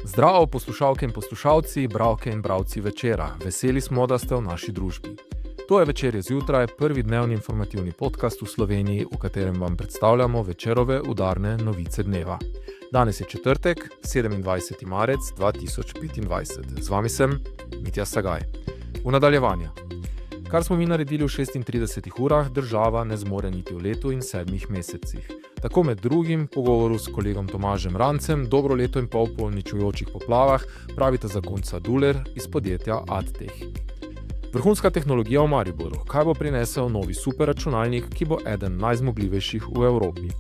Zdravo poslušalke in poslušalci, bralke in bralci Večera. Veseli smo, da ste v naši družbi. To je Večerje zjutraj, prvi dnevni informativni podcast v Sloveniji, v katerem vam predstavljamo Večerove udarne novice dneva. Danes je četrtek, 27. marec 2025. Z vami sem Mitja Sagaj. V nadaljevanje. Kar smo mi naredili v 36 urah, država ne zmore niti v letu in 7 mesecih. Tako med drugim pogovoru s kolegom Tomažem Rancem, dobro leto in pol po uničujočih poplavah, pravita zakonca Duler iz podjetja AdTech. Vrhunska tehnologija v Mariboru. Kaj bo prinesel novi superračunalnik, ki bo eden najzmogljivejših v Evropi?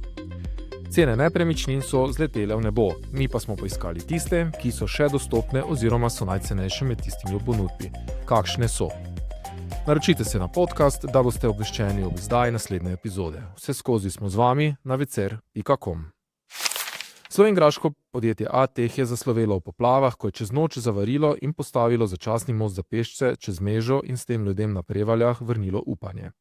Cene nepremičnin so zletele v nebo, mi pa smo poiskali tiste, ki so še dostopne oziroma so najcenejše med tistimi v ponudbi. Kakšne so? Naročite se na podcast, da boste obveščeni ob izdaji naslednje epizode. Vse skozi smo z vami na vecer.com. Slovenjgraško podjetje AdTech je zaslovelo v poplavah, ko je čez noč zavarilo in postavilo začasni most za pešce čez Mežo in s tem ljudem na Prevaljah vrnilo upanje.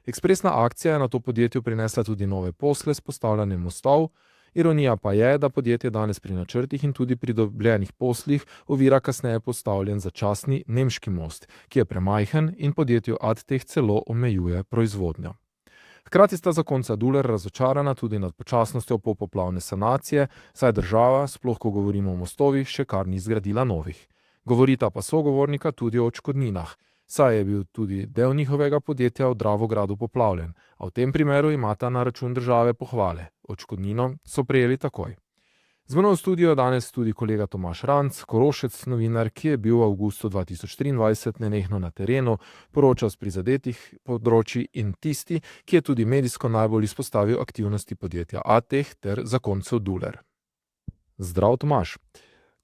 Ekspresna akcija je na to podjetju prinesla tudi nove posle s postavljanjem mostov. Ironija pa je, da podjetje danes pri načrtih in tudi pri dobljenih poslih ovira kasneje postavljen začasni nemški most, ki je premajhen in podjetju AdTech celo omejuje proizvodnjo. Hkrati sta zakonca Duler razočarana tudi nad počasnostjo popoplavne sanacije, saj država, sploh ko govorimo o mostovih, še kar ni zgradila novih. Govorita pa sogovornika tudi o odškodninah, saj je bil tudi del njihovega podjetja v Dravogradu poplavljen, a v tem primeru imata na račun države pohvale. Odškodnino so prejeli takoj. Z mano v studiu je danes tudi kolega Tomaž Ranc, Korošec novinar, ki je bil v avgustu 2023 nenehno na terenu, poročal z prizadetih področij in tisti, ki je tudi medijsko najbolj izpostavil aktivnosti podjetja AdTech ter zakoncev Duler. Zdrav, Tomaž.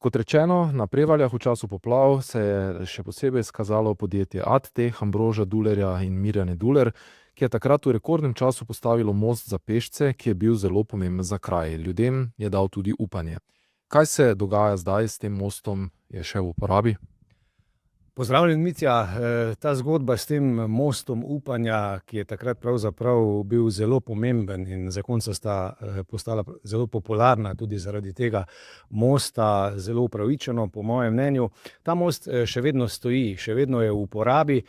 Kot rečeno, na Prevaljah v času poplav se je še posebej izkazalo podjetje AdTech, Ambroža Dulerja in Mirjane Duler, ki je takrat v rekordnem času postavilo most za pešce, ki je bil zelo pomemben za kraj. Ljudem je dal tudi upanje. Kaj se dogaja zdaj s tem mostom, je še v uporabi? Pozdravljen, Mitja. Ta zgodba s tem mostom upanja, ki je takrat pravzaprav bil zelo pomemben in zakonca sta postala zelo popularna tudi zaradi tega mosta, zelo upravičeno, po mojem mnenju. Ta most še vedno stoji, še vedno je v uporabi.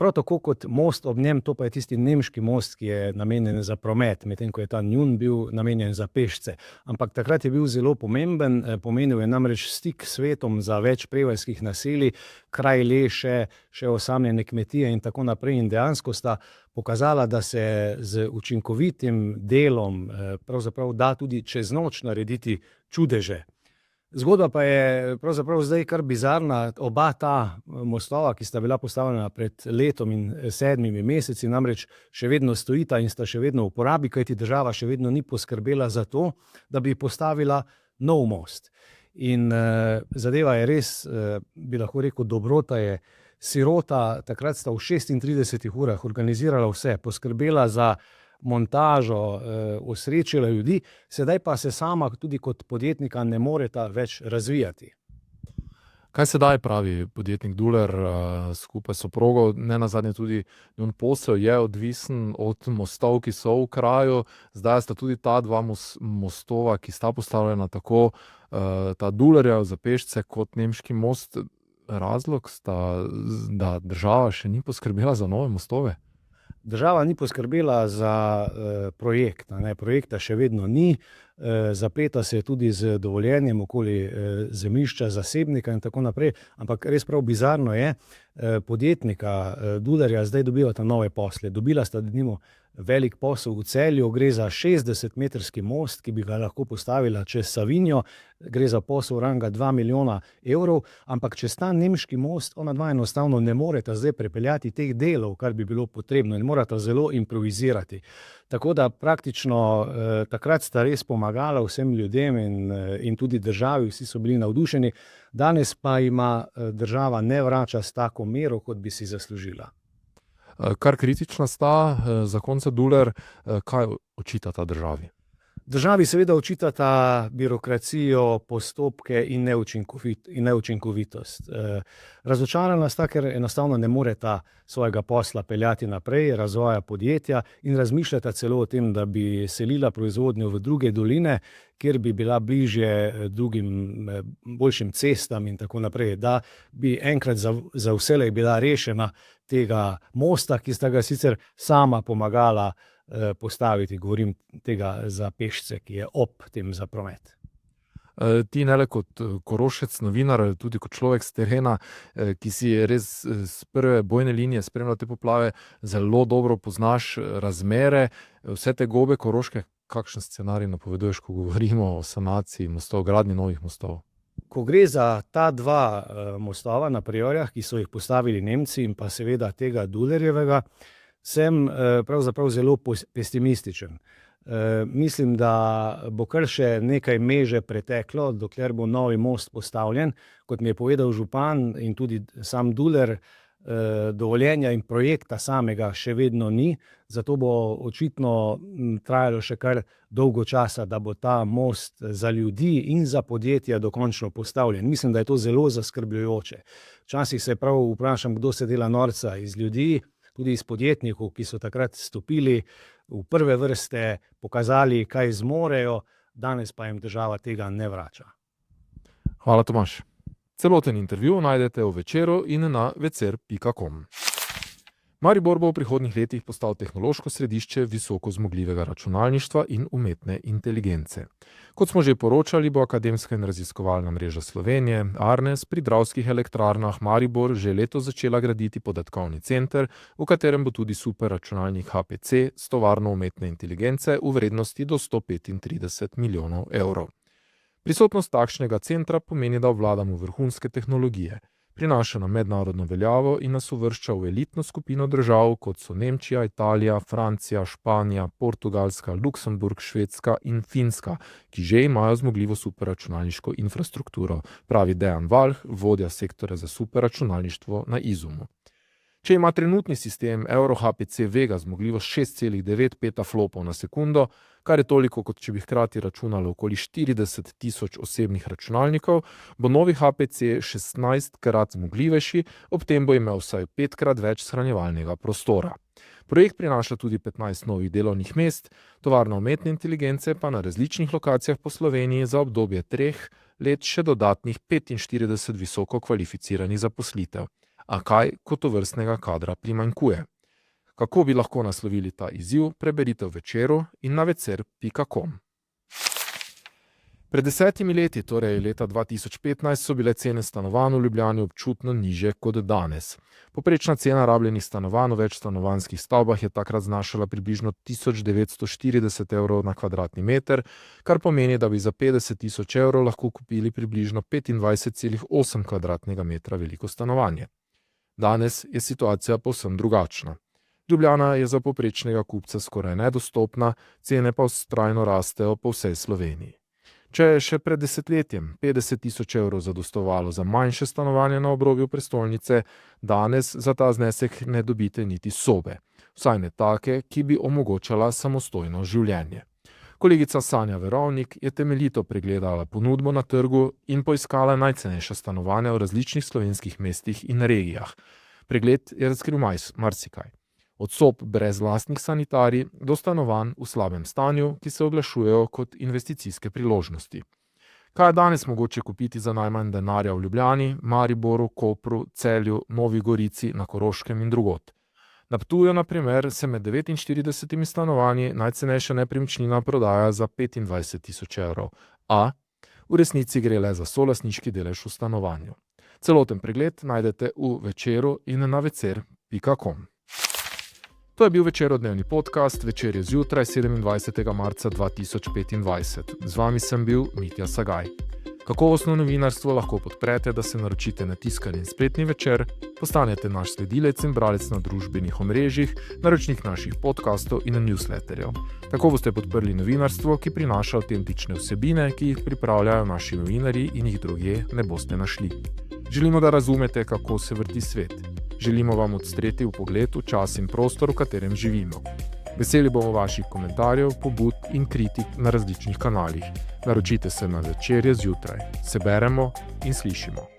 Prav tako kot most ob njem, to pa je tisti nemški most, ki je namenjen za promet, medtem ko je ta njun bil namenjen za pešce. Ampak takrat je bil zelo pomemben, pomenil je namreč stik s svetom za več prevaljskih naselij, kraj leše, še osamljene kmetije in tako naprej. In dejansko sta pokazala, da se z učinkovitim delom pravzaprav da tudi čez noč narediti čudeže. Zgodba pa je pravzaprav zdaj kar bizarna. Oba ta mostova, ki sta bila postavljena pred letom in 7 meseci, namreč še vedno stojita in sta še vedno v uporabi, kajti država še vedno ni poskrbela za to, da bi postavila nov most. In zadeva je res, bi lahko rekel, dobrota je sirota. Takrat sta v 36 urah organizirala vse, poskrbela za montažo, osrečila ljudi, sedaj pa se sama tudi kot podjetnika ne moreta več razvijati. Kaj sedaj pravi podjetnik Duler skupaj s soprogo? Nenazadnje tudi njun posel je odvisen od mostov, ki so v kraju. Zdaj sta tudi ta dva mostova, ki sta postavljena tako, ta Dulerjev za pešce kot nemški most. Razlog sta, da država še ni poskrbela za nove mostove? Država ni poskrbela za projekt, projekta še vedno ni, zapleta se je tudi z dovoljenjem okoli zemljišča zasebnika in tako naprej, ampak res prav bizarno je, podjetnika Dulerja zdaj dobivata nove posle. Dobila sta denimo velik posel v Celju, gre za 60-metrski most, ki bi ga lahko postavila čez Savinjo, gre za posel ranga 2 milijona evrov, ampak čez ta nemški most ona dva enostavno ne moreta zdaj prepeljati teh delov, kar bi bilo potrebno, in morata zelo improvizirati. Tako da praktično takrat sta res pomagala vsem ljudem in tudi državi, vsi so bili navdušeni, danes pa ima država ne vrača s tako mero, kot bi si zaslužila. Kar kritična sta zakonca Duler, kaj očitata državi? Državi seveda očitata birokracijo, postopke in neučinkovitost. Razočarana sta, ker enostavno ne moreta svojega posla peljati naprej, razvoja podjetja in razmišljata celo o tem, da bi selila proizvodnjo v druge doline, kjer bi bila bližje drugim boljšim cestam in tako naprej, da bi enkrat za vselej bila rešena tega mosta, ki sta ga sicer sama pomagala postaviti, govorim tega za pešce, ki je ob tem za promet. Ti ne le kot Korošec, novinar, ali tudi kot človek s terena, ki si res z prve bojne linije spremljal te poplave, zelo dobro poznaš razmere, vse te gobe Koroške. Kakšen scenarij napoveduješ, ko govorimo o sanaciji mostov, gradnji novih mostov? Ko gre za ta dva mostova na Priorjah, ki so jih postavili Nemci in pa seveda tega Dulerjevega, sem pravzaprav zelo pesimističen. Mislim, da bo kar še nekaj meže preteklo, dokler bo novi most postavljen. Kot mi je povedal župan in tudi sam Duler, dovoljenja in projekta samega še vedno ni, zato bo očitno trajalo še kar dolgo časa, da bo ta most za ljudi in za podjetja dokončno postavljen. Mislim, da je to zelo zaskrbljujoče. Včasih se prav vprašam, kdo se dela norca iz ljudi, tudi iz podjetnikov, ki so takrat stopili v prve vrste, pokazali, kaj zmorejo, danes pa jim država tega ne vrača. Hvala, Tomaž. Celoten intervju najdete v Večeru in na večer.com. Maribor bo v prihodnjih letih postal tehnološko središče visoko zmogljivega računalništva in umetne inteligence. Kot smo že poročali, bo Akademska in raziskovalna mreža Slovenije, Arnes, pri Dravskih elektrarnah Maribor že letos začela graditi podatkovni center, v katerem bo tudi superračunalnik HPC s tovarno umetne inteligence v vrednosti do 135 milijonov evrov. Prisotnost takšnega centra pomeni, da obvladamo vrhunske tehnologije. Prinaša nam mednarodno veljavo in nas uvršča v elitno skupino držav, kot so Nemčija, Italija, Francija, Španija, Portugalska, Luksemburg, Švedska in Finska, ki že imajo zmogljivo superračunalniško infrastrukturo, pravi Dejan Valh, vodja sektorja za superračunalništvo na Izumu. Če ima trenutni sistem EuroHPC Vega zmogljivost 6,9 petaflopov na sekundo, kar je toliko, kot če bi hkrati računalo okoli 40 tisoč osebnih računalnikov, bo novi HPC 16krat zmogljivejši, ob tem bo imel vsaj 5krat več shranjevalnega prostora. Projekt prinaša tudi 15 novih delovnih mest, tovarna umetne inteligence pa na različnih lokacijah po Sloveniji za obdobje 3 let še dodatnih 45 visoko kvalificiranih zaposlitev. A kaj, ko tovrstnega kadra primanjkuje? Kako bi lahko naslovili ta izziv, preberite v Večeru in na večer.com. Pred 10 leti, torej leta 2015, so bile cene stanovanj v Ljubljani občutno nižje kot danes. Poprečna cena rabljenih stanovanj v večstanovanjskih stavbah je takrat znašala približno 1940 evrov na kvadratni meter, kar pomeni, da bi za 50 tisoč evrov lahko kupili približno 25,8 kvadratnega metra veliko stanovanje. Danes je situacija povsem drugačna. Ljubljana je za povprečnega kupca skoraj nedostopna, cene pa vztrajno rastejo po vsej Sloveniji. Če je še pred desetletjem 50 tisoč evrov zadostovalo za manjše stanovanje na obrobju prestolnice, danes za ta znesek ne dobite niti sobe, vsaj ne take, ki bi omogočala samostojno življenje. Kolegica Sanja Verovnik je temeljito pregledala ponudbo na trgu in poiskala najcenejša stanovanja v različnih slovenskih mestih in regijah. Pregled je razkril marsikaj. Od sob brez lastnih sanitarij do stanovanj v slabem stanju, ki se oglašujejo kot investicijske priložnosti. Kaj je danes mogoče kupiti za najmanj denarja v Ljubljani, Mariboru, Kopru, Celju, Novi Gorici, na Koroškem in drugod? Na Ptuju, na primer, se med 49 stanovanji najcenejša nepremičnina prodaja za 25 tisoč evrov, a v resnici gre le za solastniški delež v stanovanju. Celoten pregled najdete v Večeru in na večer.com. To je bil večerodnevni podcast, Večer je zjutraj 27. marca 2025. Z vami sem bil Mitja Sagaj. Kakovostno novinarstvo lahko podprete, da se naročite na tiskani in spletni Večer, postanete naš sledilec in bralec na družbenih omrežjih, naročnik naših podcastov in newsletterjev. Tako boste podprli novinarstvo, ki prinaša avtentične vsebine, ki jih pripravljajo naši novinarji in jih drugje ne boste našli. Želimo, da razumete, kako se vrti svet. Želimo vam odstreti vpogled v čas in prostor, v katerem živimo. Veseli bomo vaših komentarjev, pobud in kritik na različnih kanalih. Naročite se na Večerje zjutraj. Se beremo in slišimo.